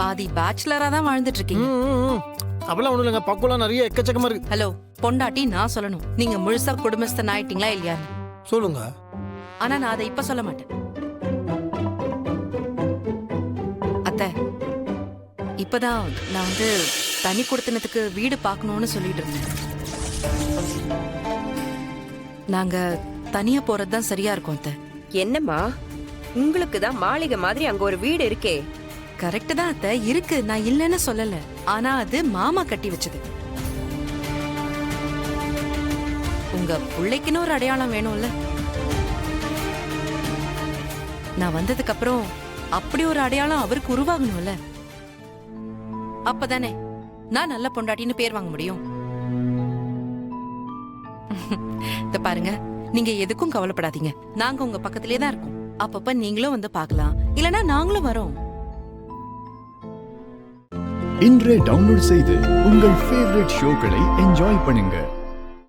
பாதி பேச்சுலரா தான் வாழ்ந்துட்டு இருக்கீங்க. அப்பெல்லாம் ஒண்ணும் இல்லைங்க, பக்குவலாம் நிறைய எக்கச்சக்கமா இருக்கு. ஹலோ, பொண்டாட்டி நான் சொல்லணும், நீங்க முழுசா குடும்பஸ்தன் ஆயிட்டீங்களா இல்லையான்னு. சொல்லுங்க. ஆனா நான் அதை இப்ப சொல்ல மாட்டேன். அத்தை, இப்பதான் நான் வந்து தனி கொடுத்தனத்துக்கு வீடு பார்க்கணும்னு சொல்லிட்டு இருந்தேன். நாங்க தனியா போறதுதான் சரியா இருக்கும் அத்தை. என்னம்மா, உங்களுக்கு தான் மாளிகை மாதிரி அங்க ஒரு வீடு இருக்கே. கரெக்ட் தான் அத்தை, இருக்கு, நான் இல்லைன்னு சொல்லல. ஆனா அது மாமா கட்டி வச்சது. உங்க பிள்ளைக்குன்னு ஒரு அடையாளம் வேணும்ல. நான் வந்ததுக்கு அப்புறம் அப்படி ஒரு அடையாளம் அவருக்கு உருவாகணும்ல. அப்பதானே நான் நல்ல பொண்டாட்டின்னு பேர் வாங்க முடியும். இத பாருங்க, நீங்க எதுக்கும் கவலைப்படாதீங்க. நாங்க உங்க பக்கத்திலே தான் இருக்கோம். அப்பப்ப நீங்களும் வந்து பார்க்கலாம், இல்லனா நாங்களும் வரோம். இன்றே டவுன்லோட் செய்து உங்கள் ஃபேவரட் ஷோக்களை என்ஜாய் பண்ணுங்க.